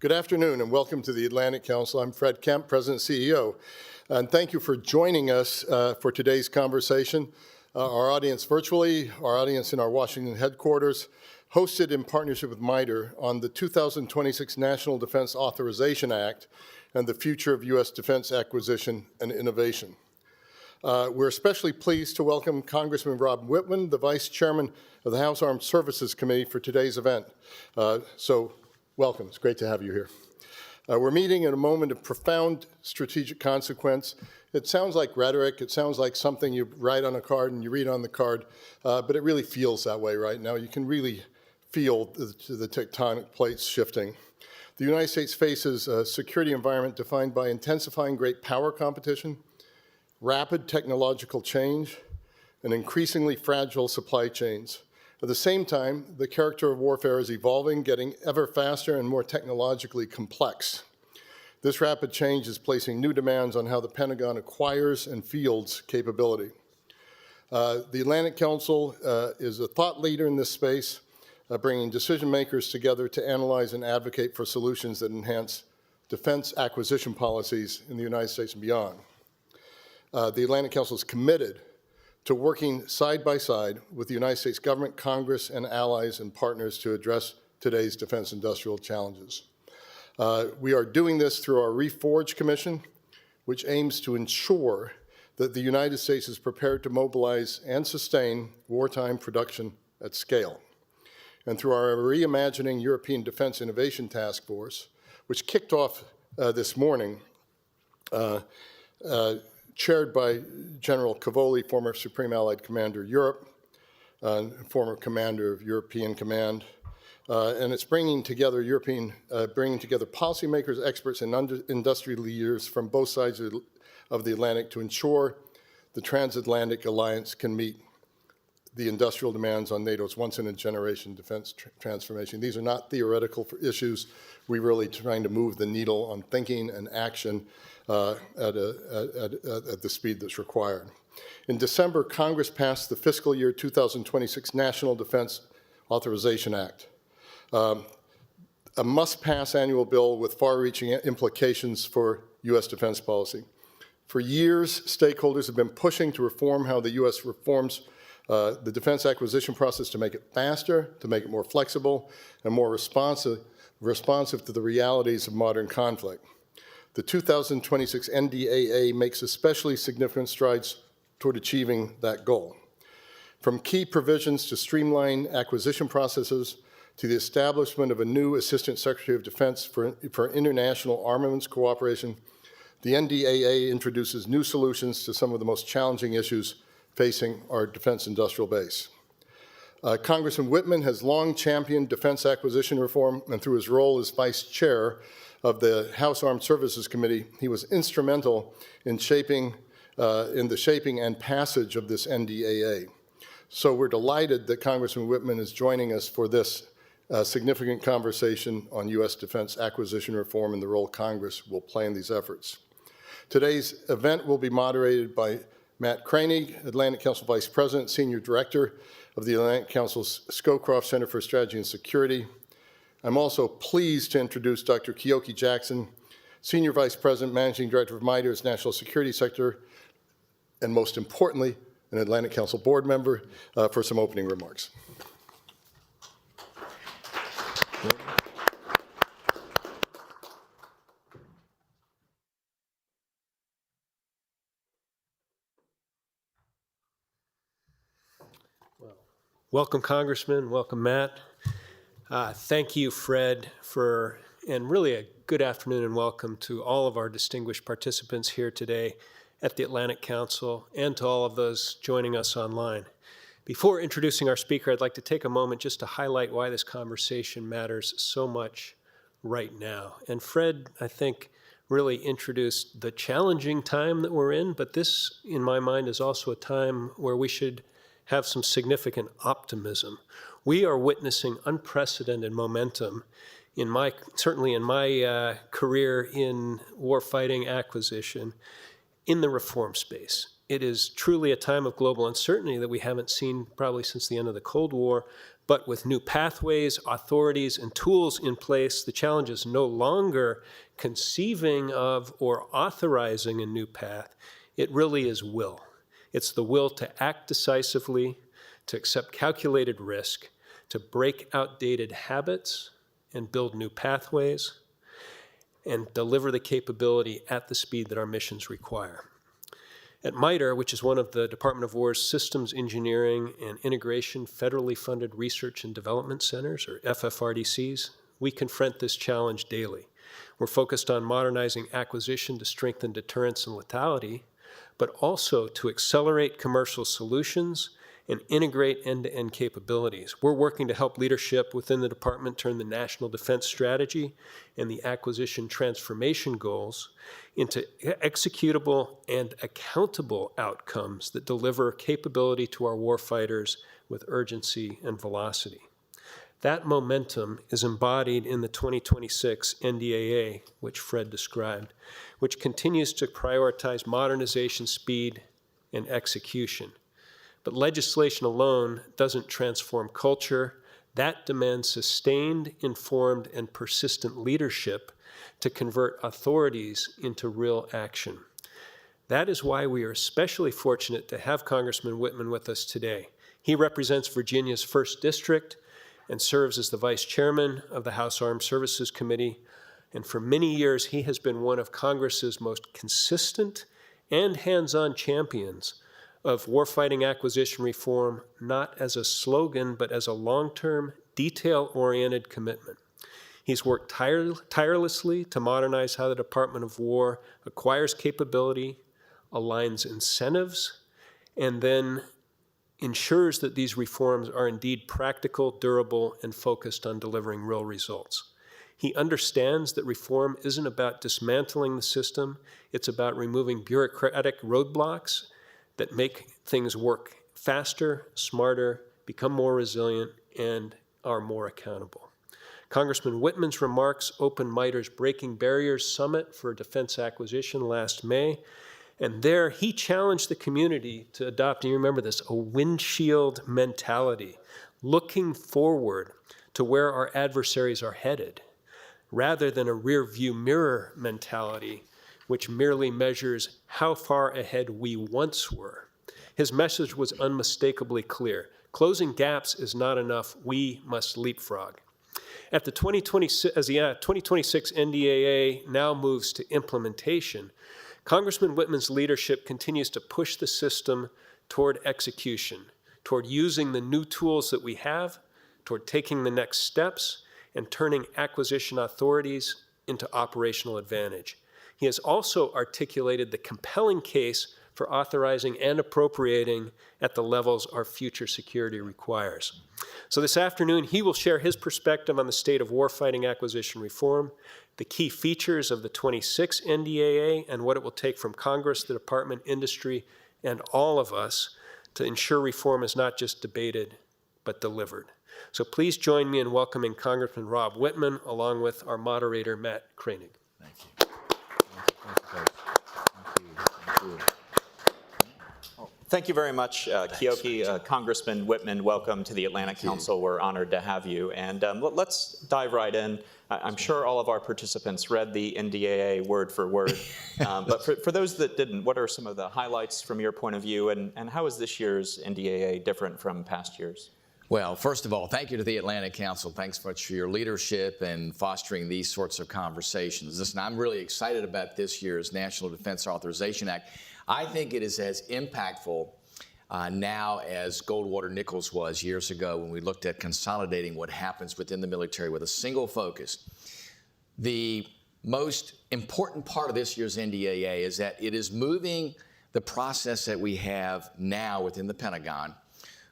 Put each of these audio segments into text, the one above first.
Good afternoon and welcome to the Atlantic Council. I'm Fred Kemp, President and CEO. And thank you for joining us for today's conversation. Our audience virtually, our audience in our Washington headquarters, hosted in partnership with MITRE on the 2026 National Defense Authorization Act and the future of U.S. defense acquisition and innovation. We're especially pleased to welcome Congressman Rob Wittman, the Vice Chairman of the House Armed Services Committee, for today's event. So welcome. It's great to have you here. We're meeting at a moment of profound strategic consequence. It sounds like rhetoric. It sounds like something you write on a card and you read on the card, but it really feels that way right now. You can really feel the tectonic plates shifting. The United States faces a security environment defined by intensifying great power competition, rapid technological change, and increasingly fragile supply chains. At the same time, the character of warfare is evolving, getting ever faster and more technologically complex. This rapid change is placing new demands on how the Pentagon acquires and fields capability. The Atlantic Council is a thought leader in this space, bringing decision makers together to analyze and advocate for solutions that enhance defense acquisition policies in the United States and beyond. The Atlantic Council is committed to working side by side with the United States government, Congress, and allies and partners to address today's defense industrial challenges. We are doing this through our Reforge Commission, which aims to ensure that the United States is prepared to mobilize and sustain wartime production at scale. And through our Reimagining European Defense Innovation Task Force, which kicked off this morning, chaired by General Cavoli, former Supreme Allied Commander Europe, former commander of European Command, and it's bringing together policymakers, experts, and industry leaders from both sides of the Atlantic to ensure the transatlantic alliance can meet the industrial demands on NATO's once-in-a-generation defense transformation. These are not theoretical issues. We're really trying to move the needle on thinking and action at the speed that's required. In December, Congress passed the fiscal year 2026 National Defense Authorization Act, a must-pass annual bill with far-reaching implications for U.S. defense policy. For years, stakeholders have been pushing to reform how the U.S. reforms the defense acquisition process to make it faster, to make it more flexible, and more responsive to the realities of modern conflict. The 2026 NDAA makes especially significant strides toward achieving that goal. From key provisions to streamline acquisition processes to the establishment of a new Assistant Secretary of Defense for international armaments cooperation, the NDAA introduces new solutions to some of the most challenging issues facing our defense industrial base. Congressman Wittman has long championed defense acquisition reform, and through his role as Vice Chair of the House Armed Services Committee, he was instrumental in the shaping and passage of this NDAA. So we're delighted that Congressman Wittman is joining us for this significant conversation on U.S. defense acquisition reform and the role Congress will play in these efforts. Today's event will be moderated by Matt Koenig, Atlantic Council Vice President, Senior Director of the Atlantic Council's Scowcroft Center for Strategy and Security. I'm also pleased to introduce Dr. Keoki Jackson, Senior Vice President, Managing Director of MITRE's National Security Sector, and most importantly, an Atlantic Council board member, for some opening remarks. Welcome, Congressman. Welcome, Matt. Thank you, Fred, and really a good afternoon and welcome to all of our distinguished participants here today at the Atlantic Council and to all of those joining us online. Before introducing our speaker, I'd like to take a moment just to highlight why this conversation matters so much right now. And Fred, I think, really introduced the challenging time that we're in, but this, in my mind, is also a time where we should have some significant optimism. We are witnessing unprecedented momentum certainly in my career in warfighting acquisition in the reform space. It is truly a time of global uncertainty that we haven't seen probably since the end of the Cold War, But with new pathways, authorities, and tools in place, the challenge is no longer conceiving of or authorizing a new path. It really is will. It's the will to act decisively, to accept calculated risk, to break outdated habits and build new pathways, and deliver the capability at the speed that our missions require. At MITRE, which is one of the Department of War's Systems Engineering and Integration federally funded research and development centers, or FFRDCs, we confront this challenge daily. We're focused on modernizing acquisition to strengthen deterrence and lethality, but also to accelerate commercial solutions and integrate end-to-end capabilities. We're working to help leadership within the department turn the National Defense Strategy and the acquisition transformation goals into executable and accountable outcomes that deliver capability to our warfighters with urgency and velocity. That momentum is embodied in the 2026 NDAA, which Fred described, which continues to prioritize modernization, speed, and execution. But legislation alone doesn't transform culture. That demands sustained, informed, and persistent leadership to convert authorities into real action. That is why we are especially fortunate to have Congressman Wittman with us today. He represents Virginia's 1st District and serves as the Vice Chairman of the House Armed Services Committee. And for many years, he has been one of Congress's most consistent and hands-on champions of warfighting acquisition reform, not as a slogan, but as a long-term, detail-oriented commitment. He's worked tirelessly to modernize how the Department of War acquires capability, aligns incentives, and then ensures that these reforms are indeed practical, durable, and focused on delivering real results. He understands that reform isn't about dismantling the system, it's about removing bureaucratic roadblocks that make things work faster, smarter, become more resilient, and are more accountable. Congressman Wittman's remarks opened MITRE's Breaking Barriers Summit for Defense Acquisition last May, and there he challenged the community to adopt, and you remember this, a windshield mentality, looking forward to where our adversaries are headed, rather than a rear-view mirror mentality, which merely measures how far ahead we once were. His message was unmistakably clear. Closing gaps is not enough. We must leapfrog. At the 2026 NDAA now moves to implementation, Congressman Wittman's leadership continues to push the system toward execution, toward using the new tools that we have, toward taking the next steps, and turning acquisition authorities into operational advantage. He has also articulated the compelling case for authorizing and appropriating at the levels our future security requires. So this afternoon, he will share his perspective on the state of warfighting acquisition reform, the key features of the 26 NDAA, and what it will take from Congress, the department, industry, and all of us to ensure reform is not just debated, but delivered. So please join me in welcoming Congressman Rob Wittman, along with our moderator, Matt Koenig. Thank you. Thank you very much, Keoki. Congressman Wittman, welcome to the Atlantic Council. We're honored to have you. And let's dive right in. I'm sure all of our participants read the NDAA word for word. But for those that didn't, what are some of the highlights from your point of view? And how is this year's NDAA different from past years? Well, first of all, thank you to the Atlantic Council. Thanks much for your leadership and fostering these sorts of conversations. Listen, I'm really excited about this year's National Defense Authorization Act. I think it is as impactful now as Goldwater Nichols was years ago when we looked at consolidating what happens within the military with a single focus. The most important part of this year's NDAA is that it is moving the process that we have now within the Pentagon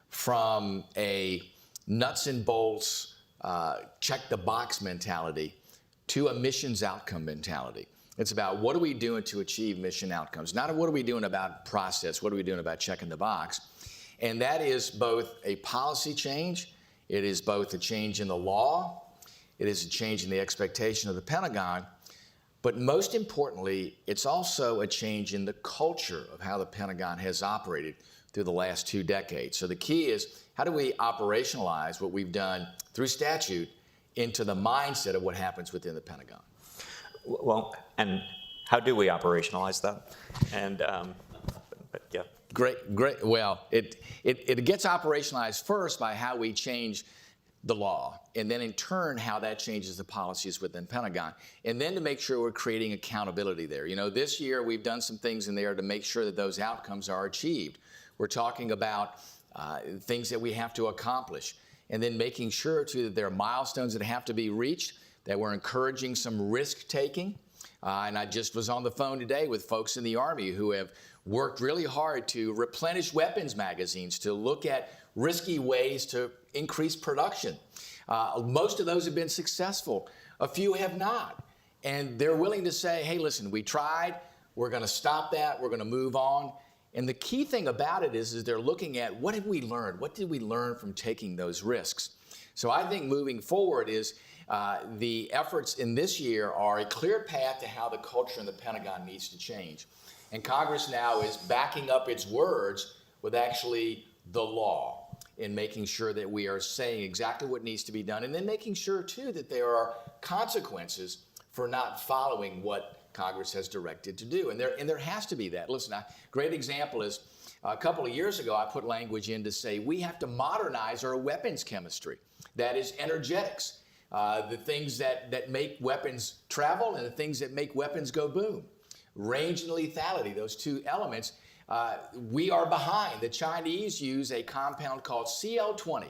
from a nuts and bolts, check the box mentality to a missions outcome mentality. It's about what are we doing to achieve mission outcomes, not what are we doing about process, what are we doing about checking the box. And that is both a policy change, it is both a change in the law, it is a change in the expectation of the Pentagon, but most importantly, it's also a change in the culture of how the Pentagon has operated through the last 2 decades. So the key is, how do we operationalize what we've done through statute into the mindset of what happens within the Pentagon? Well, and how do we operationalize that? And but yeah. Great. Well, it gets operationalized first by how we change the law, and then in turn how that changes the policies within Pentagon, and then to make sure we're creating accountability there. You know, this year we've done some things in there to make sure that those outcomes are achieved. We're talking about things that we have to accomplish, and then making sure too that there are milestones that have to be reached, that we're encouraging some risk taking. And I just was on the phone today with folks in the Army who have worked really hard to replenish weapons magazines, to look at risky ways to increase production. Most of those have been successful. A few have not. And they're willing to say, hey, listen, we tried. We're going to stop that. We're going to move on. And the key thing about it is they're looking at, what have we learned? What did we learn from taking those risks? So I think moving forward is the efforts in this year are a clear path to how the culture in the Pentagon needs to change. And Congress now is backing up its words with actually the law, in making sure that we are saying exactly what needs to be done, and then making sure too that there are consequences for not following what Congress has directed to do. And there has to be that. Listen, a great example is a couple of years ago I put language in to say we have to modernize our weapons chemistry. That is energetics, the things that make weapons travel and the things that make weapons go boom. Range and lethality, those two elements. We are behind. The Chinese use a compound called CL-20.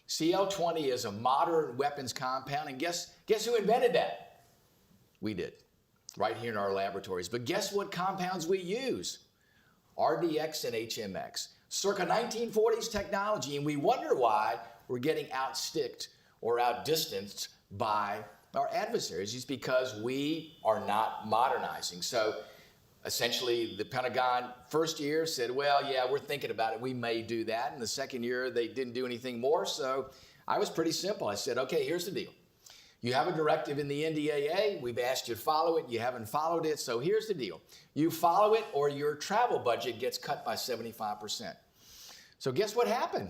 CL-20 is a modern weapons compound, and guess who invented that? We did, right here in our laboratories. But guess what compounds we use? RDX and HMX, circa 1940s technology, and we wonder why we're getting outsticked or outdistanced by our adversaries. It's because we are not modernizing. So essentially, the Pentagon first year said, well, yeah, we're thinking about it. We may do that. And the second year, they didn't do anything more. So I was pretty simple. I said, okay, here's the deal. You have a directive in the NDAA. We've asked you to follow it. You haven't followed it. So here's the deal. You follow it or your travel budget gets cut by 75%. So guess what happened?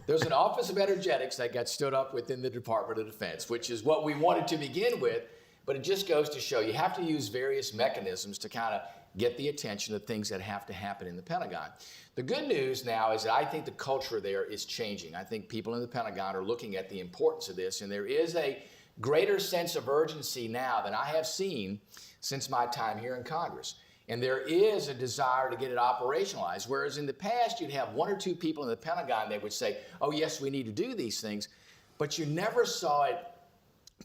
There's an Office of Energetics that got stood up within the Department of Defense, which is what we wanted to begin with. But it just goes to show you have to use various mechanisms to kind of get the attention of things that have to happen in the Pentagon. The good news now is that I think the culture there is changing. I think people in the Pentagon are looking at the importance of this, and there is a greater sense of urgency now than I have seen since my time here in Congress. And there is a desire to get it operationalized, whereas in the past you'd have 1 or 2 people in the Pentagon that would say, oh yes, we need to do these things, but you never saw it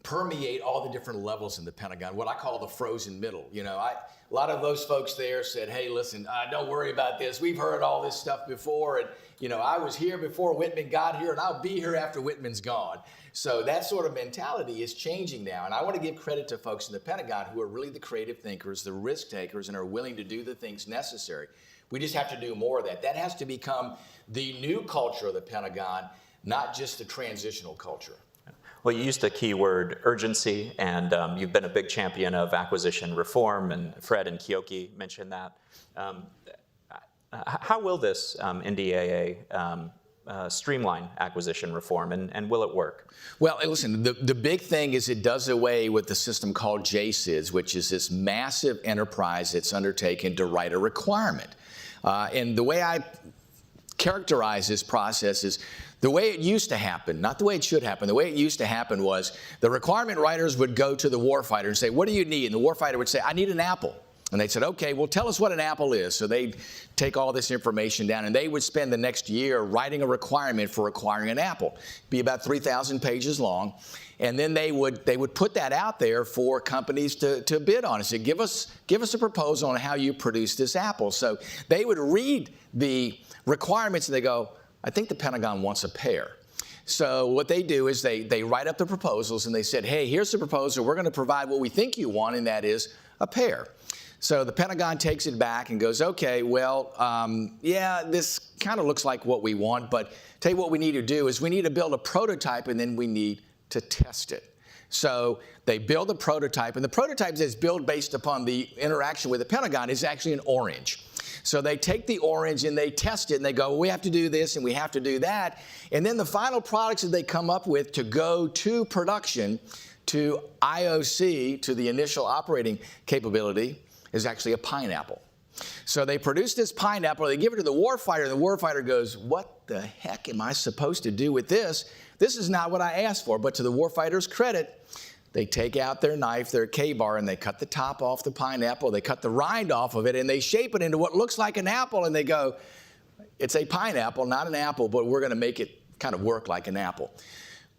permeate all the different levels in the Pentagon, what I call the frozen middle. You know, a lot of those folks there said, hey, listen, don't worry about this. We've heard all this stuff before. And, you know, I was here before Wittman got here, and I'll be here after Wittman's gone. So that sort of mentality is changing now. And I want to give credit to folks in the Pentagon who are really the creative thinkers, the risk takers, and are willing to do the things necessary. We just have to do more of that. That has to become the new culture of the Pentagon, not just the transitional culture. Well, you used the key word urgency, and you've been a big champion of acquisition reform, and Fred and Keoki mentioned that. How will this NDAA streamline acquisition reform, and will it work? Well, listen, the big thing is it does away with the system called JSIDS, which is this massive enterprise that's undertaken to write a requirement. And the way I characterize this process is the way it used to happen, not the way it should happen. The way it used to happen was the requirement writers would go to the warfighter and say, what do you need? And the warfighter would say, I need an apple. And they said, okay, well, tell us what an apple is. So they'd take all this information down, and they would spend the next year writing a requirement for acquiring an apple. It'd be about 3,000 pages long. And then they would put that out there for companies to bid on and say, give us a proposal on how you produce this apple. So they would read the requirements, and they go, I think the Pentagon wants a pear. So what they do is they write up the proposals, and they said, hey, here's the proposal. We're going to provide what we think you want, and that is a pear. So the Pentagon takes it back and goes, okay, well, yeah, this kind of looks like what we want, but tell you what we need to do is we need to build a prototype, and then we need to test it. So they build a prototype, and the prototype that's built based upon the interaction with the Pentagon is actually an orange. So they take the orange and they test it and they go, well, we have to do this and we have to do that. And then the final products that they come up with to go to production, to IOC, to the initial operating capability, is actually a pineapple. So they produce this pineapple, they give it to the warfighter, and the warfighter goes, what the heck am I supposed to do with this? This is not what I asked for. But to the warfighter's credit, they take out their knife, their K-bar, and they cut the top off the pineapple, they cut the rind off of it, and they shape it into what looks like an apple, and they go, it's a pineapple, not an apple, but we're going to make it kind of work like an apple.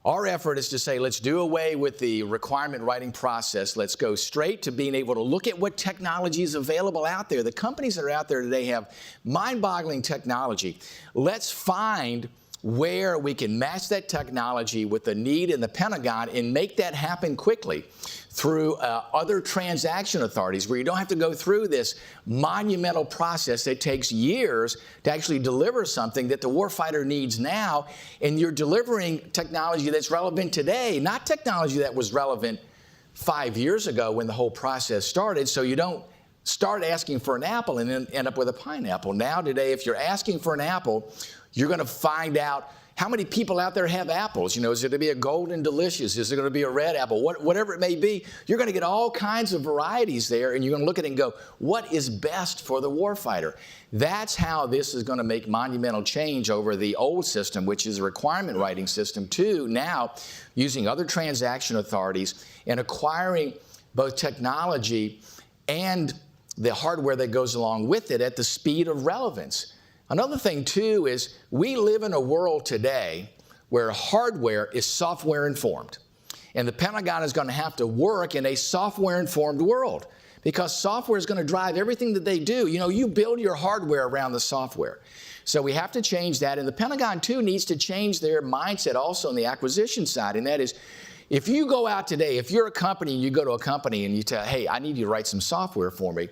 Our effort is to say, let's do away with the requirement writing process. Let's go straight to being able to look at what technology is available out there. The companies that are out there today have mind-boggling technology. Let's find where we can match that technology with the need in the Pentagon and make that happen quickly through other transaction authorities, where you don't have to go through this monumental process that takes years to actually deliver something that the warfighter needs now, and you're delivering technology that's relevant today, not technology that was relevant 5 years ago when the whole process started, so you don't start asking for an apple and then end up with a pineapple. Now today, if you're asking for an apple, you're going to find out how many people out there have apples. You know, is it going to be a golden delicious? Is it going to be a red apple? Whatever it may be, you're going to get all kinds of varieties there, and you're going to look at it and go, what is best for the warfighter? That's how this is going to make monumental change over the old system, which is a requirement writing system, to now using other transaction authorities and acquiring both technology and the hardware that goes along with it at the speed of relevance. Another thing, too, is we live in a world today where hardware is software-informed. And the Pentagon is going to have to work in a software-informed world, because software is going to drive everything that they do. You know, you build your hardware around the software. So we have to change that. And the Pentagon, too, needs to change their mindset also on the acquisition side. And that is, if you go out today, if you're a company and you go to a company and you tell, hey, I need you to write some software for me,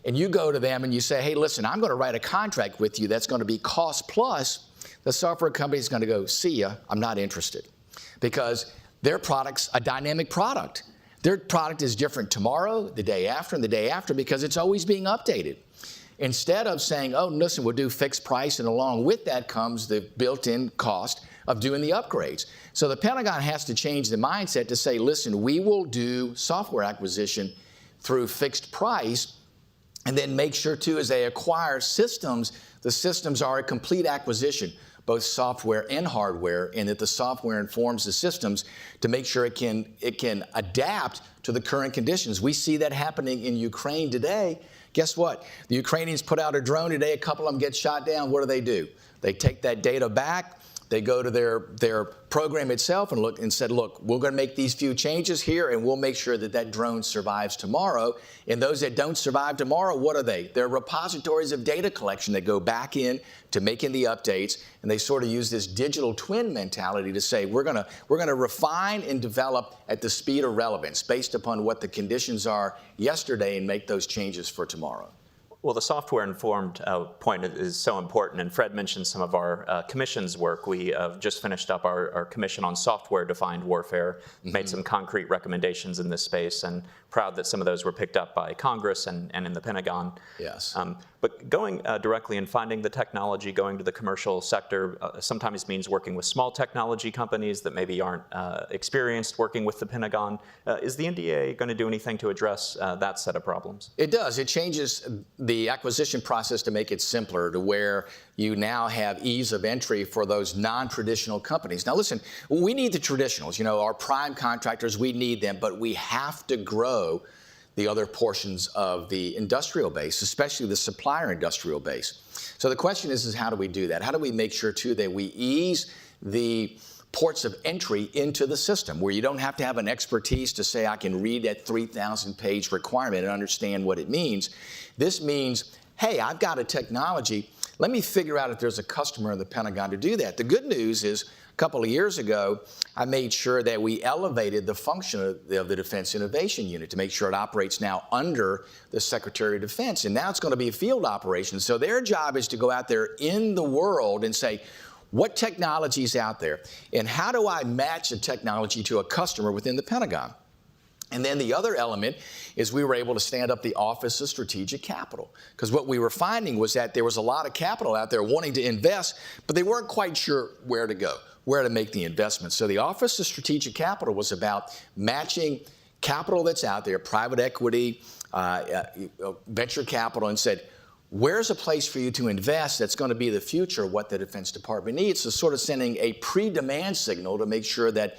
and you go to them and you say, hey, listen, I'm going to write a contract with you that's going to be cost plus, the software company is going to go, see ya, I'm not interested. Because their product's a dynamic product. Their product is different tomorrow, the day after, and the day after, because it's always being updated. Instead of saying, oh, listen, we'll do fixed price, and along with that comes the built-in cost of doing the upgrades. So the Pentagon has to change the mindset to say, listen, we will do software acquisition through fixed price, and then make sure, too, as they acquire systems, the systems are a complete acquisition, both software and hardware, and that the software informs the systems to make sure it can adapt to the current conditions. We see that happening in Ukraine today. Guess what? The Ukrainians put out a drone today. A couple of them get shot down. What do? They take that data back. They go to their program itself and said, look, we're going to make these few changes here, and we'll make sure that that drone survives tomorrow. And those that don't survive tomorrow, what are they? They're repositories of data collection that go back in to making the updates, and they sort of use this digital twin mentality to say, we're going to refine and develop at the speed of relevance based upon what the conditions are yesterday and make those changes for tomorrow. Well, the software-informed point is so important, and Fred mentioned some of our commission's work. We just finished up our commission on software-defined warfare, made some concrete recommendations in this space, and proud that some of those were picked up by Congress and in the Pentagon. Yes. But going directly and finding the technology, going to the commercial sector, sometimes means working with small technology companies that maybe aren't experienced working with the Pentagon. Is the NDAA going to do anything to address that set of problems? It does. It changes the acquisition process to make it simpler, to where you now have ease of entry for those non-traditional companies. Now listen, we need the traditionals. You know, our prime contractors, we need them, but we have to grow the other portions of the industrial base, especially the supplier industrial base. So the question is how do we do that? How do we make sure, too, that we ease the ports of entry into the system, where you don't have to have an expertise to say, I can read that 3,000-page requirement and understand what it means. This means, hey, I've got a technology. Let me figure out if there's a customer in the Pentagon to do that. The good news is, a couple of years ago, I made sure that we elevated the function of the Defense Innovation Unit to make sure it operates now under the Secretary of Defense. And now it's going to be a field operation. So their job is to go out there in the world and say, what technology is out there? And how do I match the technology to a customer within the Pentagon? And then the other element is we were able to stand up the Office of Strategic Capital, because what we were finding was that there was a lot of capital out there wanting to invest, but they weren't quite sure where to go, where to make the investment. So the Office of Strategic Capital was about matching capital that's out there, private equity, venture capital, and said, where's a place for you to invest that's going to be the future of what the Defense Department needs? So sort of sending a pre-demand signal to make sure that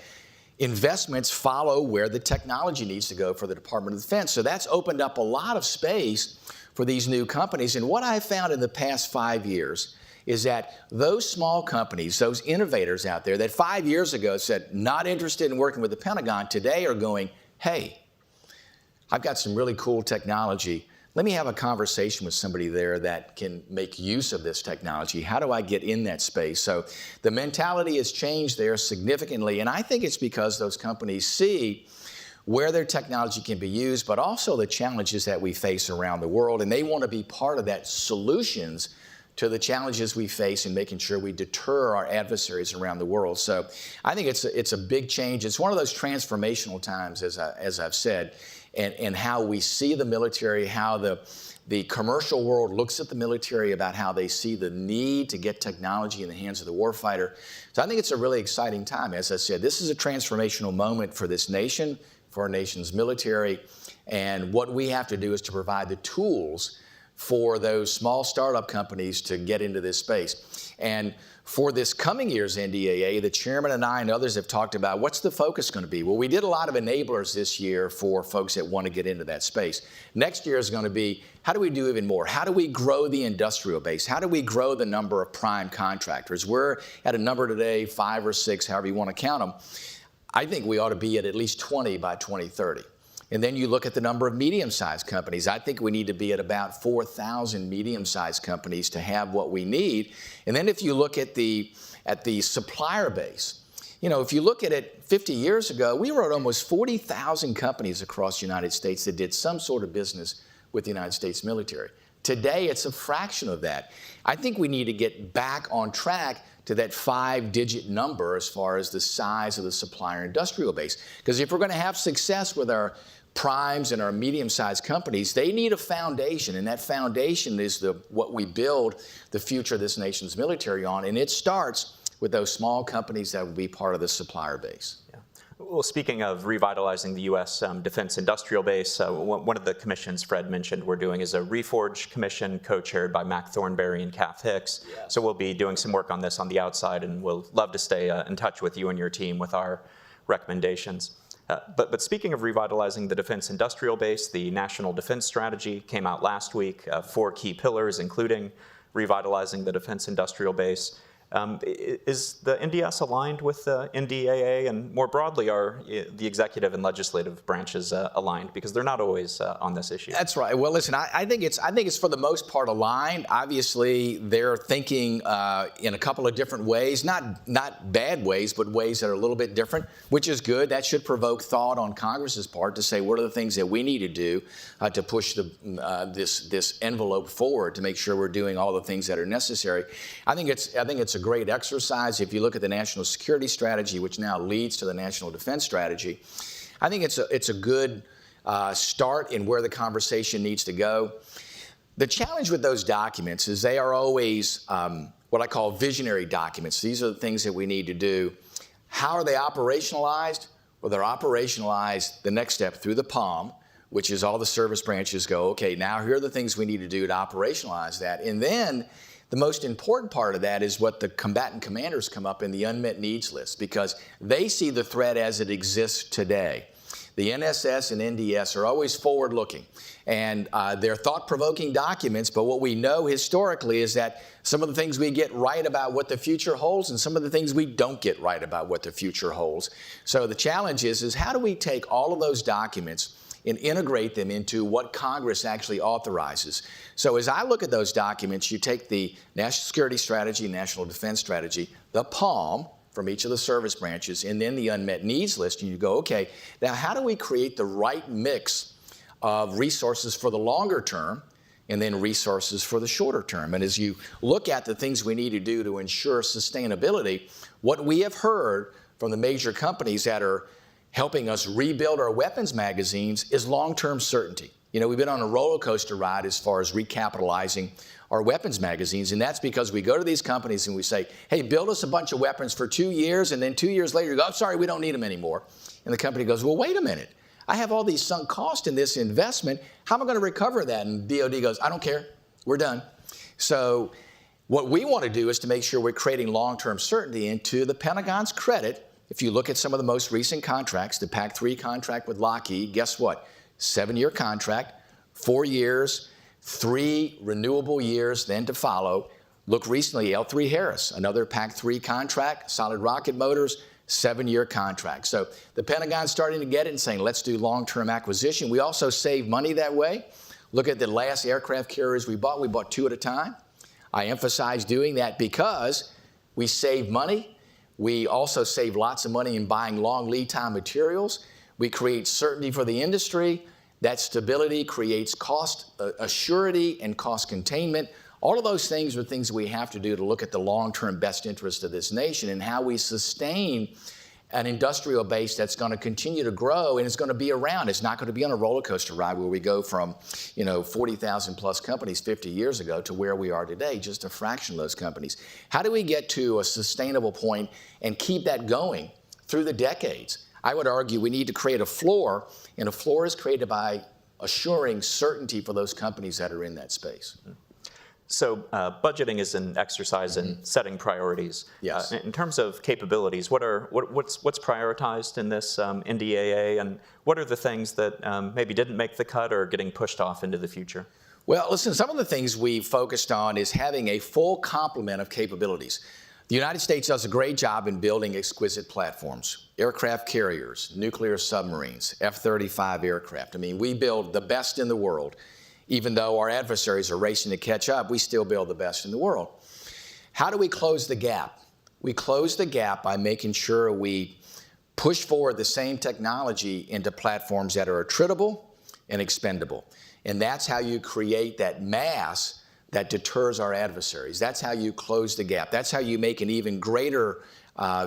investments follow where the technology needs to go for the Department of Defense. So that's opened up a lot of space for these new companies. And what I've found in the past 5 years is that those small companies, those innovators out there that 5 years ago said, not interested in working with the Pentagon, today are going, hey, I've got some really cool technology. Let me have a conversation with somebody there that can make use of this technology. How do I get in that space? So the mentality has changed there significantly, and I think it's because those companies see where their technology can be used, but also the challenges that we face around the world, and they want to be part of that solutions to the challenges we face in making sure we deter our adversaries around the world. So I think it's a big change. It's one of those transformational times, as I've said, and how we see the military, how the commercial world looks at the military, about how they see the need to get technology in the hands of the warfighter. So I think it's a really exciting time. As I said, this is a transformational moment for this nation, for our nation's military, and what we have to do is to provide the tools for those small startup companies to get into this space. And for this coming year's NDAA, the chairman and I and others have talked about what's the focus going to be. Well, we did a lot of enablers this year for folks that want to get into that space. Next year is going to be, how do we do even more? How do we grow the industrial base? How do we grow the number of prime contractors? We're at a number today, 5 or 6, however you want to count them. I think we ought to be at least 20 by 2030. And then you look at the number of medium-sized companies. I think we need to be at about 4,000 medium-sized companies to have what we need. And then if you look at the supplier base, you know, if you look at it 50 years ago, we were at almost 40,000 companies across the United States that did some sort of business with the United States military. Today, it's a fraction of that. I think we need to get back on track to that 5-digit number as far as the size of the supplier industrial base. Because if we're going to have success with our primes and our medium-sized companies, they need a foundation, and that foundation is what we build the future of this nation's military on, and it starts with those small companies that will be part of the supplier base. Yeah. Well, speaking of revitalizing the U.S. Defense Industrial Base, one of the commissions Fred mentioned we're doing is a Reforge Commission co-chaired by Mac Thornberry and Kath Hicks. Yes. So we'll be doing some work on this on the outside, and we'll love to stay in touch with you and your team with our recommendations. But speaking of revitalizing the defense industrial base, the National Defense Strategy came out last week, 4 key pillars, including revitalizing the defense industrial base. Is the NDS aligned with the NDAA, and more broadly, are the executive and legislative branches aligned? Because they're not always on this issue. That's right. Well, listen, I think it's for the most part aligned. Obviously, they're thinking in a couple of different ways, not bad ways, but ways that are a little bit different, which is good. That should provoke thought on Congress's part to say, what are the things that we need to do to push this envelope forward to make sure we're doing all the things that are necessary. I think it's a great exercise. If you look at the National Security Strategy, which now leads to the National Defense Strategy, I think it's a good start in where the conversation needs to go. The challenge with those documents is they are always what I call visionary documents. These are the things that we need to do. How are they operationalized? Well, they're operationalized the next step through the POM, which is all the service branches go, okay, now here are the things we need to do to operationalize that. And then the most important part of that is what the combatant commanders come up in the unmet needs list, because they see the threat as it exists today. The NSS and NDS are always forward-looking, and they're thought-provoking documents, but what we know historically is that some of the things we get right about what the future holds and some of the things we don't get right about what the future holds. So the challenge is how do we take all of those documents and integrate them into what Congress actually authorizes. So as I look at those documents, you take the National Security Strategy, National Defense Strategy, the POM from each of the service branches, and then the unmet needs list, and you go, okay, now how do we create the right mix of resources for the longer term and then resources for the shorter term? And as you look at the things we need to do to ensure sustainability, what we have heard from the major companies that are helping us rebuild our weapons magazines is long-term certainty. You know, we've been on a roller coaster ride as far as recapitalizing our weapons magazines, and that's because we go to these companies and we say, hey, build us a bunch of weapons for 2 years, and then 2 years later you go, oh, sorry, we don't need them anymore. And the company goes, well, wait a minute. I have all these sunk costs in this investment. How am I going to recover that? And DOD goes, I don't care. We're done. So what we want to do is to make sure we're creating long-term certainty. And to the Pentagon's credit, if you look at some of the most recent contracts, the PAC-3 contract with Lockheed, guess what? 7-year contract, 4 years, 3 renewable years then to follow. Look recently, L3 Harris, another PAC-3 contract, solid rocket motors, 7-year contract. So the Pentagon's starting to get it and saying, let's do long-term acquisition. We also save money that way. Look at the last aircraft carriers we bought 2 at a time. I emphasize doing that because we save money. We also save lots of money in buying long lead time materials. We create certainty for the industry. That stability creates cost assurity and cost containment. All of those things are things we have to do to look at the long-term best interest of this nation and how we sustain an industrial base that's going to continue to grow and it's going to be around. It's not going to be on a roller coaster ride where we go from, 40,000 plus companies 50 years ago to where we are today, just a fraction of those companies. How do we get to a sustainable point and keep that going through the decades? I would argue we need to create a floor, and a floor is created by assuring certainty for those companies that are in that space. So budgeting is an exercise in setting priorities. Yes. In terms of capabilities, what's prioritized in this NDAA, and what are the things that maybe didn't make the cut or are getting pushed off into the future? Well, listen, some of the things we focused on is having a full complement of capabilities. The United States does a great job in building exquisite platforms, aircraft carriers, nuclear submarines, F-35 aircraft. I mean, we build the best in the world. Even though our adversaries are racing to catch up, we still build the best in the world. How do we close the gap? We close the gap by making sure we push forward the same technology into platforms that are attritable and expendable. And that's how you create that mass that deters our adversaries. That's how you close the gap. That's how you make an even greater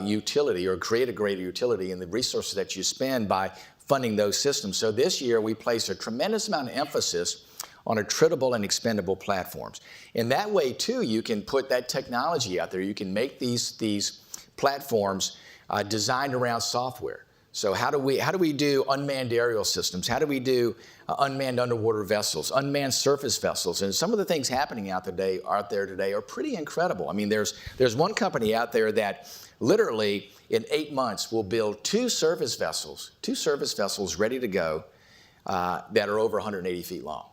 utility, or create a greater utility in the resources that you spend by funding those systems. So this year we place a tremendous amount of emphasis on attritable and expendable platforms. In that way, too, you can put that technology out there. You can make these platforms designed around software. So how do we do unmanned aerial systems? How do we do unmanned underwater vessels, unmanned surface vessels? And some of the things happening out there today are pretty incredible. I mean, there's one company out there that literally in 8 months will build 2 surface vessels ready to go that are over 180 feet long.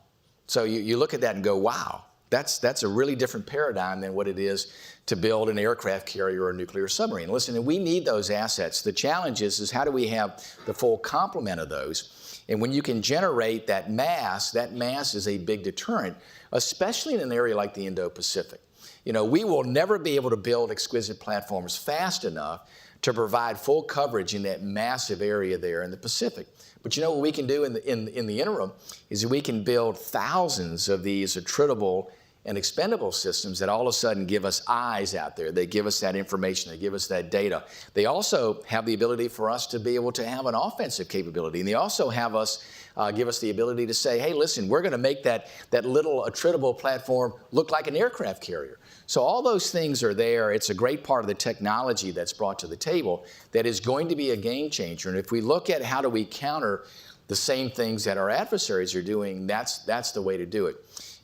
So you look at that and go, wow, that's a really different paradigm than what it is to build an aircraft carrier or a nuclear submarine. Listen, and we need those assets. The challenge is how do we have the full complement of those? And when you can generate that mass is a big deterrent, especially in an area like the Indo-Pacific. We will never be able to build exquisite platforms fast enough to provide full coverage in that massive area there in the Pacific. But what we can do in the interim is we can build thousands of these attritable and expendable systems that all of a sudden give us eyes out there. They give us that information. They give us that data. They also have the ability for us to be able to have an offensive capability. And they also have us give us the ability to say, hey, listen, we're going to make that little attritable platform look like an aircraft carrier. So all those things are there. It's a great part of the technology that's brought to the table that is going to be a game changer. And if we look at how do we counter the same things that our adversaries are doing, that's the way to do it.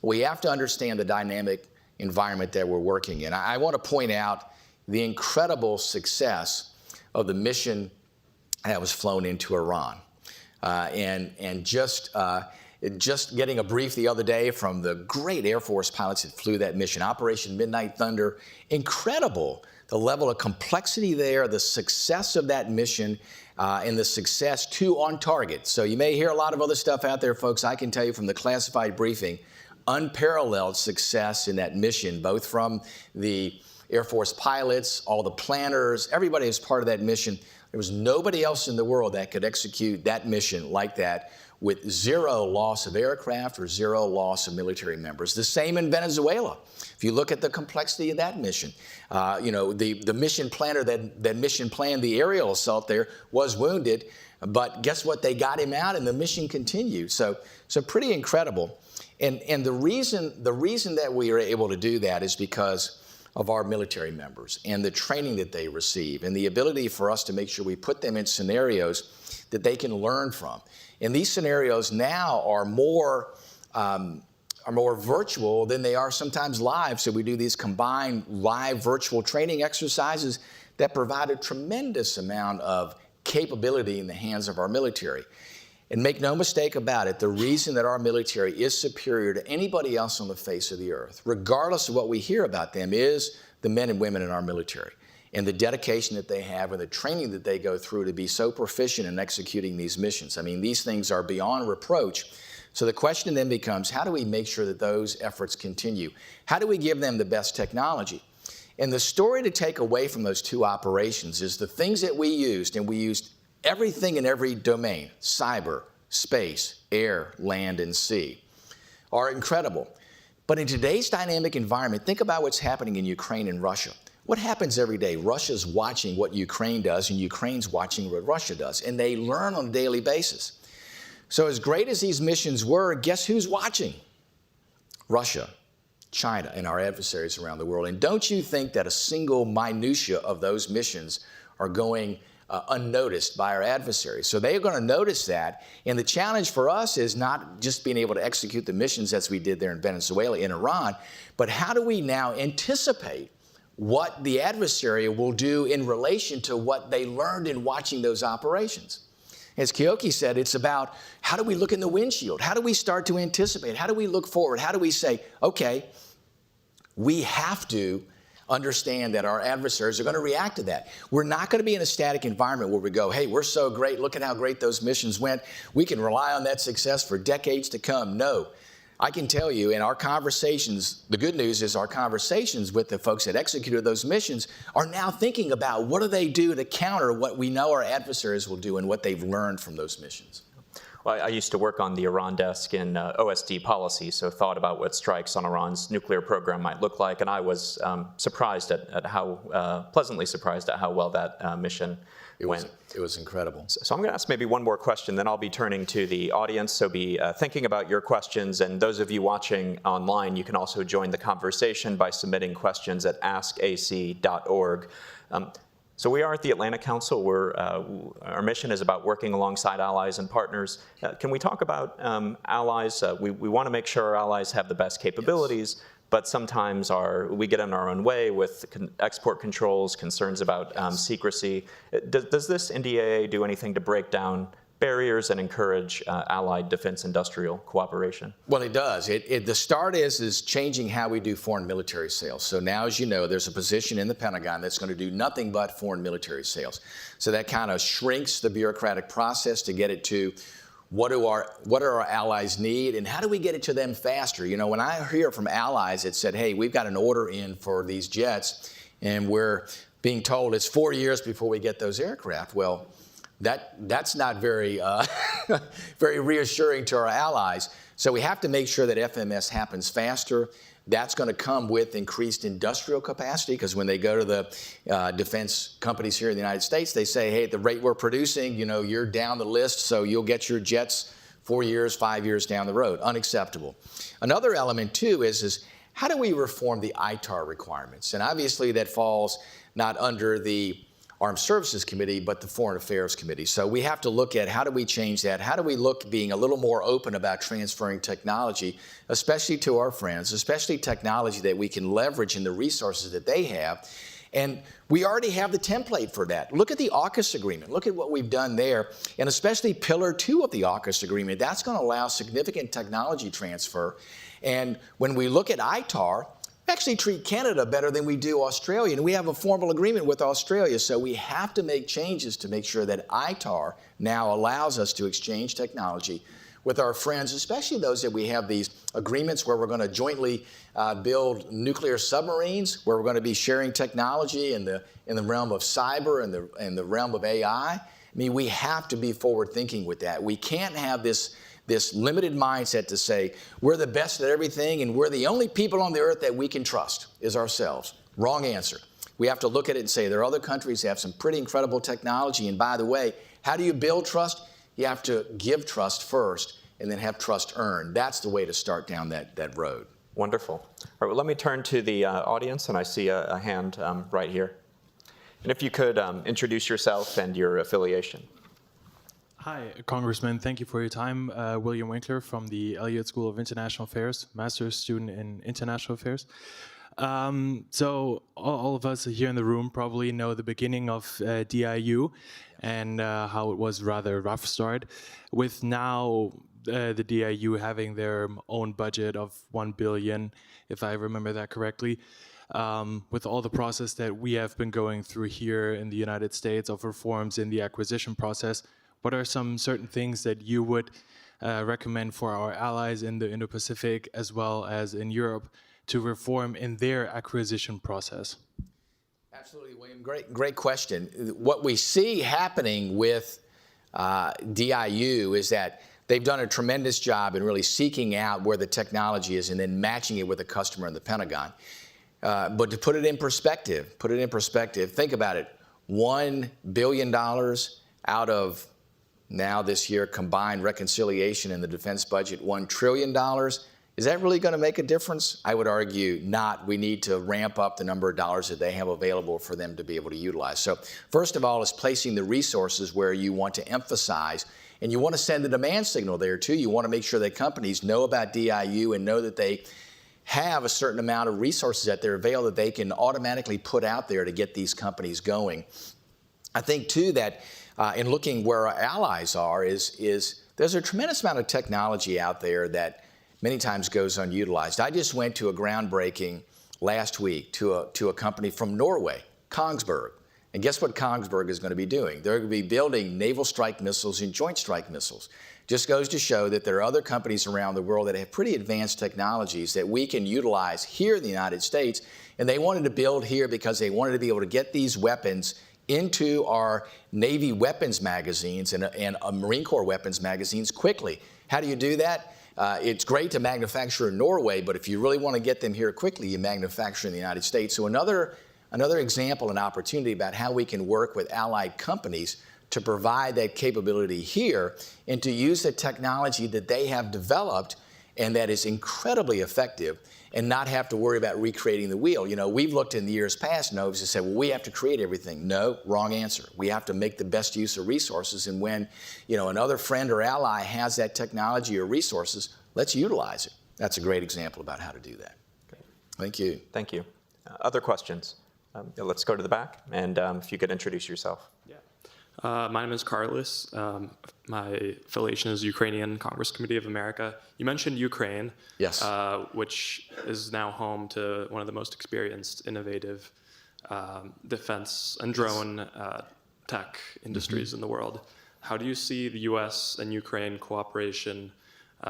We have to understand the dynamic environment that we're working in. I want to point out the incredible success of the mission that was flown into Iran. And just getting a brief the other day from the great Air Force pilots that flew that mission, Operation Midnight Thunder, incredible. The level of complexity there, the success of that mission, and the success on target. So you may hear a lot of other stuff out there, folks. I can tell you from the classified briefing, unparalleled success in that mission, both from the Air Force pilots, all the planners, everybody who's part of that mission. There was nobody else in the world that could execute that mission like that with zero loss of aircraft or zero loss of military members. The same in Venezuela. If you look at the complexity of that mission, the mission planner that mission planned the aerial assault there was wounded, but guess what? They got him out and the mission continued. So pretty incredible. And the reason that we are able to do that is because of our military members and the training that they receive and the ability for us to make sure we put them in scenarios that they can learn from. And these scenarios now are more virtual than they are sometimes live. So we do these combined live virtual training exercises that provide a tremendous amount of capability in the hands of our military. And make no mistake about it, the reason that our military is superior to anybody else on the face of the earth, regardless of what we hear about them, is the men and women in our military and the dedication that they have and the training that they go through to be so proficient in executing these missions. I mean, these things are beyond reproach. So the question then becomes, how do we make sure that those efforts continue? How do we give them the best technology? And the story to take away from those two operations is the things that we used, and we used everything in every domain, cyber, space, air, land, and sea, are incredible. But in today's dynamic environment, think about what's happening in Ukraine and Russia. What happens every day? Russia's watching what Ukraine does, and Ukraine's watching what Russia does, and they learn on a daily basis. So as great as these missions were, guess who's watching? Russia, China, and our adversaries around the world. And don't you think that a single minutia of those missions are going unnoticed by our adversaries? So they are going to notice that. And the challenge for us is not just being able to execute the missions as we did there in Venezuela, in Iran, but how do we now anticipate what the adversary will do in relation to what they learned in watching those operations? As Keoki said, it's about how do we look in the windshield? How do we start to anticipate? How do we look forward? How do we say, okay, we have to understand that our adversaries are going to react to that. We're not going to be in a static environment where we go, hey, we're so great, look at how great those missions went. We can rely on that success for decades to come. No. I can tell you in our conversations, the good news is our conversations with the folks that executed those missions are now thinking about what do they do to counter what we know our adversaries will do and what they've learned from those missions. Well, I used to work on the Iran desk in OSD policy, so thought about what strikes on Iran's nuclear program might look like, and I was surprised at how, pleasantly surprised at how well that mission went. It was incredible. So I'm going to ask maybe one more question, then I'll be turning to the audience, so be thinking about your questions, and those of you watching online, you can also join the conversation by submitting questions at askac.org. So we are at the Atlantic Council. Our mission is about working alongside allies and partners. Can we talk about allies? We want to make sure our allies have the best capabilities, yes. But sometimes we get in our own way with export controls, concerns about secrecy. Does this NDAA do anything to break down barriers and encourage allied defense industrial cooperation? Well, it does. The start is changing how we do foreign military sales. So now, as you know, there's a position in the Pentagon that's going to do nothing but foreign military sales. So that kind of shrinks the bureaucratic process to get it to what do our allies need and how do we get it to them faster? You know, when I hear from allies that said, hey, we've got an order in for these jets and we're being told it's 4 years before we get those aircraft, well, that's not very very reassuring to our allies. So we have to make sure that FMS happens faster. That's going to come with increased industrial capacity because when they go to the defense companies here in the United States, they say, hey, at the rate we're producing, you know, you're down the list, so you'll get your jets 4 years, 5 years down the road. Unacceptable. Another element, too, is how do we reform the ITAR requirements? And obviously that falls not under the Armed Services Committee, but the Foreign Affairs Committee. So we have to look at how do we change that? How do we look being a little more open about transferring technology, especially to our friends, especially technology that we can leverage in the resources that they have. And we already have the template for that. Look at the AUKUS agreement. Look at what we've done there, and especially Pillar 2 of the AUKUS agreement. That's going to allow significant technology transfer. And when we look at ITAR, actually treat Canada better than we do Australia, and we have a formal agreement with Australia, so we have to make changes to make sure that ITAR now allows us to exchange technology with our friends, especially those that we have these agreements where we're going to jointly build nuclear submarines, where we're going to be sharing technology in the realm of cyber and the realm of AI. I mean, we have to be forward thinking with that. We can't have this this limited mindset to say, we're the best at everything and we're the only people on the earth that we can trust is ourselves. Wrong answer. We have to look at it and say there are other countries that have some pretty incredible technology. And by the way, how do you build trust? You have to give trust first and then have trust earned. That's the way to start down that road. Wonderful. All right, well, let me turn to the audience, and I see a hand right here. And if you could introduce yourself and your affiliation. Hi, Congressman. Thank you for your time. William Winkler from the Elliott School of International Affairs, master's student in international affairs. So all of us here in the room probably know the beginning of DIU and how it was rather a rough start. With now the DIU having their own budget of $1 billion, if I remember that correctly, with all the process that we have been going through here in the United States of reforms in the acquisition process, what are some certain things that you would recommend for our allies in the Indo-Pacific as well as in Europe to reform in their acquisition process? Absolutely, William. Great question. What we see happening with DIU is that they've done a tremendous job in really seeking out where the technology is and then matching it with the customer in the Pentagon. But to put it in perspective, think about it. $1 billion out of now this year combined reconciliation in the defense budget, $1 trillion. Is that really going to make a difference? I would argue not. We need to ramp up the number of dollars that they have available for them to be able to utilize. So first of all is placing the resources where you want to emphasize, and you want to send the demand signal there too. You want to make sure that companies know about DIU and know that they have a certain amount of resources at their avail that they can automatically put out there to get these companies going. I think too that in looking where our allies are is there's a tremendous amount of technology out there that many times goes unutilized. I just went to a groundbreaking last week to a company from Norway, Kongsberg. And guess what Kongsberg is going to be doing? They're going to be building naval strike missiles and joint strike missiles. Just goes to show that there are other companies around the world that have pretty advanced technologies that we can utilize here in the United States. And they wanted to build here because they wanted to be able to get these weapons into our Navy weapons magazines and Marine Corps weapons magazines quickly. How do you do that? It's great to manufacture in Norway, but if you really want to get them here quickly, you manufacture in the United States. So another example and opportunity about how we can work with allied companies to provide that capability here and to use the technology that they have developed and that is incredibly effective and not have to worry about recreating the wheel. You know, we've looked in the years past, Novus, and said, well, we have to create everything. No, wrong answer. We have to make the best use of resources, and when, you know, another friend or ally has that technology or resources, let's utilize it. That's a great example about how to do that. Okay. Thank you. Thank you. Other questions? Let's go to the back, and if you could introduce yourself. Yeah. My name is Carlos. My affiliation is Ukrainian Congress Committee of America. You mentioned Ukraine, Yes. Which is now home to one of the most experienced, innovative defense and drone tech industries in the world. How do you see the U.S. and Ukraine cooperation,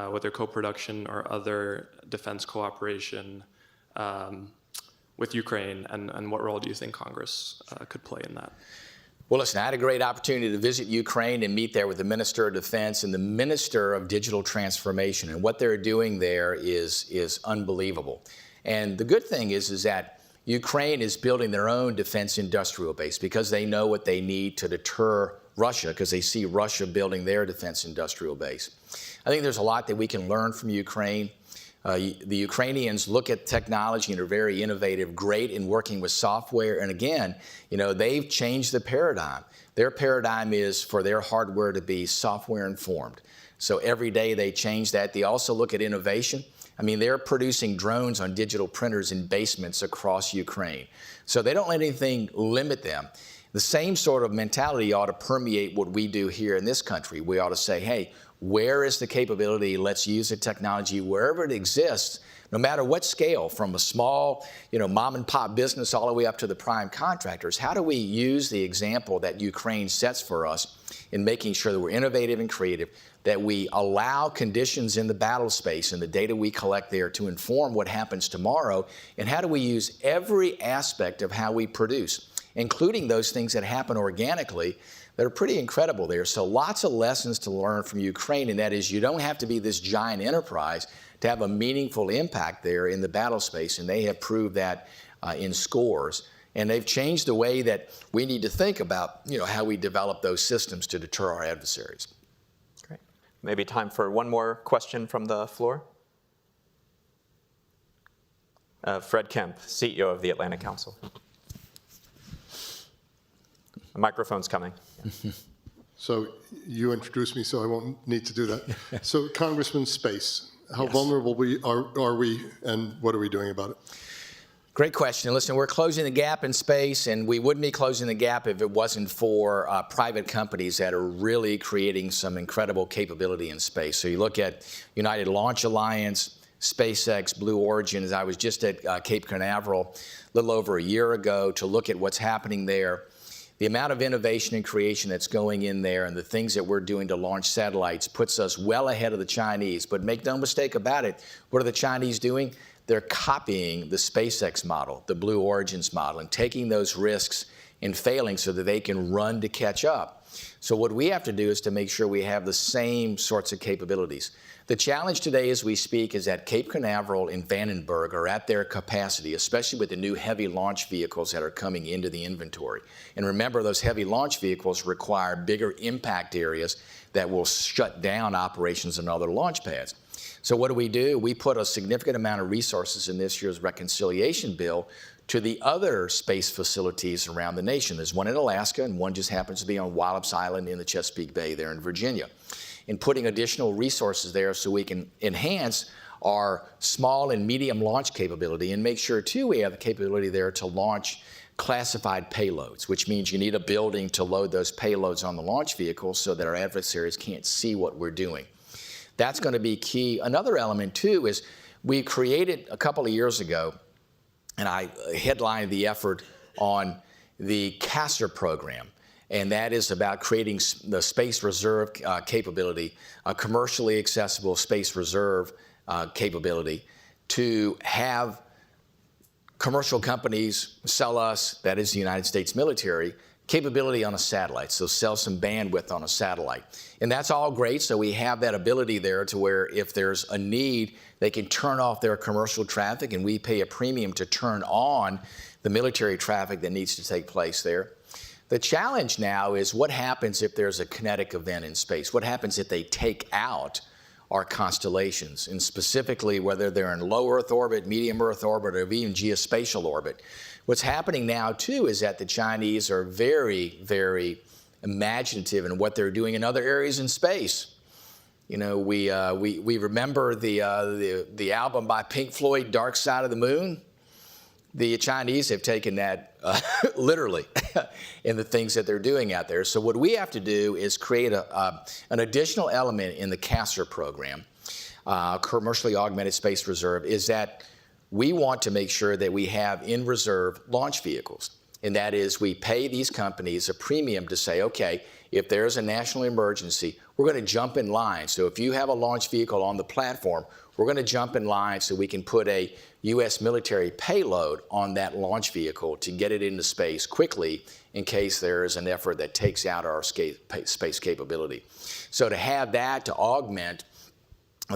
whether co-production or other defense cooperation with Ukraine, and what role do you think Congress could play in that? Well, listen, I had a great opportunity to visit Ukraine and meet there with the Minister of Defense and the Minister of Digital Transformation. And what they're doing there is unbelievable. And the good thing is that Ukraine is building their own defense industrial base because they know what they need to deter Russia, because they see Russia building their defense industrial base. I think there's a lot that we can learn from Ukraine. The Ukrainians look at technology and are very innovative, great in working with software. And again, you know, they've changed the paradigm. Their paradigm is for their hardware to be software informed. So every day they change that. They also look at innovation. I mean, they're producing drones on digital printers in basements across Ukraine. So they don't let anything limit them. The same sort of mentality ought to permeate what we do here in this country. We ought to say, hey, where is the capability? Let's use the technology wherever it exists, no matter what scale, from a small, you know, mom and pop business all the way up to the prime contractors. How do we use the example that Ukraine sets for us in making sure that we're innovative and creative, that we allow conditions in the battle space and the data we collect there to inform what happens tomorrow, and how do we use every aspect of how we produce, including those things that happen organically, that are pretty incredible there. So lots of lessons to learn from Ukraine, and that is you don't have to be this giant enterprise to have a meaningful impact there in the battle space, and they have proved that in scores. And they've changed the way that we need to think about, how we develop those systems to deter our adversaries. Great. Maybe time for one more question from the floor. Fred Kemp, CEO of the Atlantic Council. The microphone's coming. So you introduced me, so I won't need to do that. So Congressman, space. How vulnerable are we, and what are we doing about it? Great question. Listen, we're closing the gap in space, and we wouldn't be closing the gap if it wasn't for private companies that are really creating some incredible capability in space. So you look at United Launch Alliance, SpaceX, Blue Origin. As I was just at Cape Canaveral a little over a year ago to look at what's happening there. The amount of innovation and creation that's going in there and the things that we're doing to launch satellites puts us well ahead of the Chinese. But make no mistake about it, what are the Chinese doing? They're copying the SpaceX model, the Blue Origins model, and taking those risks and failing so that they can run to catch up. So what we have to do is to make sure we have the same sorts of capabilities. The challenge today as we speak is that Cape Canaveral and Vandenberg are at their capacity, especially with the new heavy launch vehicles that are coming into the inventory. And remember, those heavy launch vehicles require bigger impact areas that will shut down operations on other launch pads. So what do? We put a significant amount of resources in this year's reconciliation bill to the other space facilities around the nation. There's one in Alaska, and one just happens to be on Wallops Island in the Chesapeake Bay there in Virginia. And putting additional resources there so we can enhance our small and medium launch capability and make sure, too, we have the capability there to launch classified payloads, which means you need a building to load those payloads on the launch vehicles so that our adversaries can't see what we're doing. That's going to be key. Another element, too, is we created a couple of years ago, and I headlined the effort on the CASR program. And that is about creating the space reserve capability, a commercially accessible space reserve capability to have commercial companies sell us, that is the United States military, capability on a satellite, so sell some bandwidth on a satellite. And that's all great, so we have that ability there to where if there's a need, they can turn off their commercial traffic and we pay a premium to turn on the military traffic that needs to take place there. The challenge now is what happens if there's a kinetic event in space? What happens if they take out our constellations, and specifically whether they're in low Earth orbit, medium Earth orbit, or even geospatial orbit? What's happening now, too, is that the Chinese are very, very imaginative in what they're doing in other areas in space. We remember the album by Pink Floyd, Dark Side of the Moon. The Chinese have taken that literally in the things that they're doing out there. So what we have to do is create an additional element in the CASR program, Commercially Augmented Space Reserve, is that we want to make sure that we have in reserve launch vehicles. And that is we pay these companies a premium to say, okay, if there's a national emergency, we're going to jump in line. So if you have a launch vehicle on the platform, we're going to jump in line so we can put a U.S. military payload on that launch vehicle to get it into space quickly in case there is an effort that takes out our space capability. So to have that to augment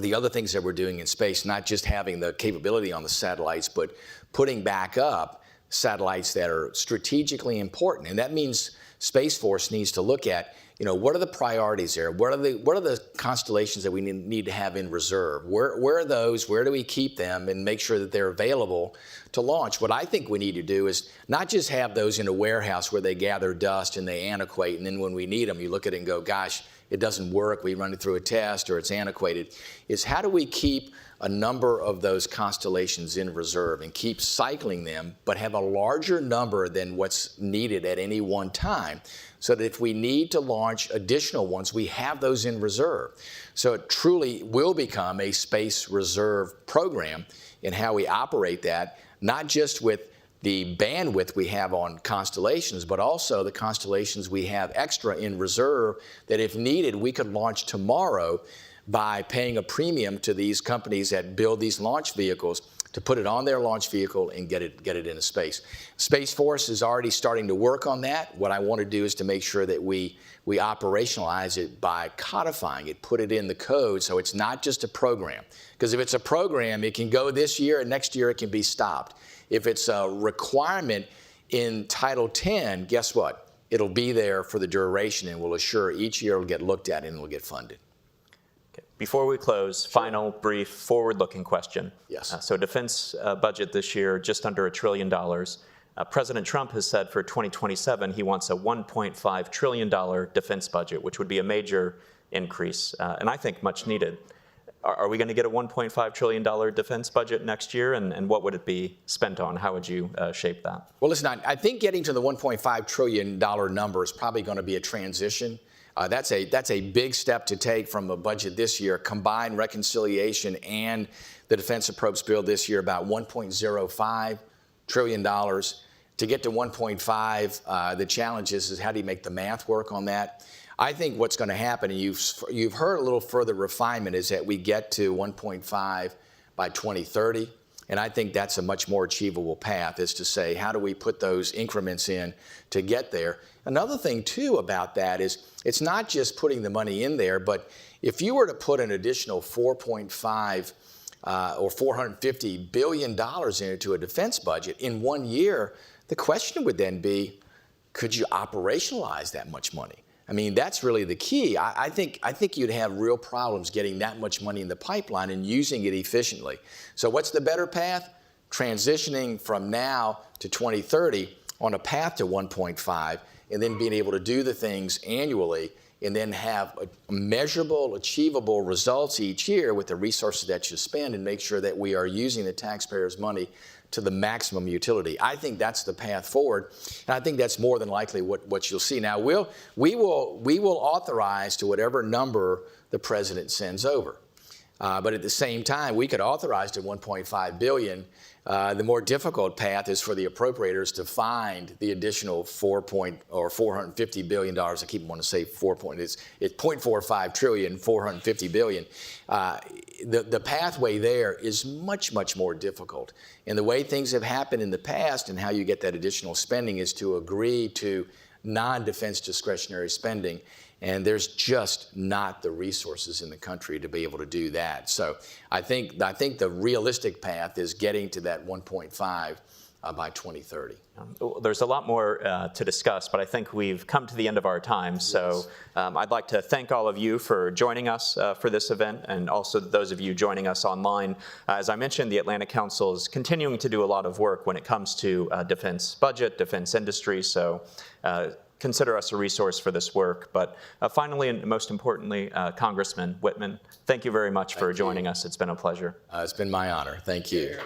the other things that we're doing in space, not just having the capability on the satellites, but putting back up satellites that are strategically important. And that means Space Force needs to look at, what are the priorities there? What are the constellations that we need to have in reserve? Where are those? Where do we keep them and make sure that they're available to launch? What I think we need to do is not just have those in a warehouse where they gather dust and they antiquate, and then when we need them, you look at it and go, gosh, it doesn't work, we run it through a test, or it's antiquated, is how do we keep a number of those constellations in reserve and keep cycling them, but have a larger number than what's needed at any one time, so that if we need to launch additional ones, we have those in reserve. So it truly will become a space reserve program in how we operate that, not just with the bandwidth we have on constellations, but also the constellations we have extra in reserve that if needed, we could launch tomorrow by paying a premium to these companies that build these launch vehicles to put it on their launch vehicle and get it into space. Space Force is already starting to work on that. What I want to do is to make sure that we operationalize it by codifying it, put it in the code so it's not just a program. Because if it's a program, it can go this year and next year it can be stopped. If it's a requirement in Title 10, guess what? It'll be there for the duration and will assure each year it'll get looked at and it'll get funded. Before we close, final brief forward-looking question. Yes. So defense budget this year, just under $1 trillion. President Trump has said for 2027 he wants a $1.5 trillion defense budget, which would be a major increase, and I think much needed. Are we going to get a $1.5 trillion defense budget next year, and what would it be spent on? How would you shape that? Well, listen, I think getting to the $1.5 trillion number is probably going to be a transition. That's a big step to take from a budget this year. Combined reconciliation and the defense appropriations bill this year, about $1.05 trillion. To get to 1.5, the challenge is how do you make the math work on that? I think what's going to happen, and you've heard a little further refinement, is that we get to 1.5 by 2030. And I think that's a much more achievable path, is to say, how do we put those increments in to get there? Another thing, too, about that is it's not just putting the money in there, but if you were to put an additional 4.5 or $450 billion into a defense budget in 1 year, the question would then be, could you operationalize that much money? I mean, that's really the key. I think you'd have real problems getting that much money in the pipeline and using it efficiently. So what's the better path? Transitioning from now to 2030 on a path to 1.5, and then being able to do the things annually and then have measurable, achievable results each year with the resources that you spend, and make sure that we are using the taxpayers' money to the maximum utility. I think that's the path forward, and I think that's more than likely what you'll see. Now, we will authorize to whatever number the president sends over, but at the same time, we could authorize to 1.5 billion. The more difficult path is for the appropriators to find the additional $450 billion. I keep wanting to say it's 0.45 trillion, 450 billion. The pathway there is much, much more difficult. And the way things have happened in the past and how you get that additional spending is to agree to non-defense discretionary spending. And there's just not the resources in the country to be able to do that. So I think the realistic path is getting to that 1.5 by 2030. There's a lot more to discuss, but I think we've come to the end of our time. So I'd like to thank all of you for joining us for this event, and also those of you joining us online. As I mentioned, the Atlantic Council is continuing to do a lot of work when it comes to defense budget, defense industry. So consider us a resource for this work. But finally, and most importantly, Congressman Wittman, thank you very much for joining us. It's been a pleasure. It's been my honor. Thank you.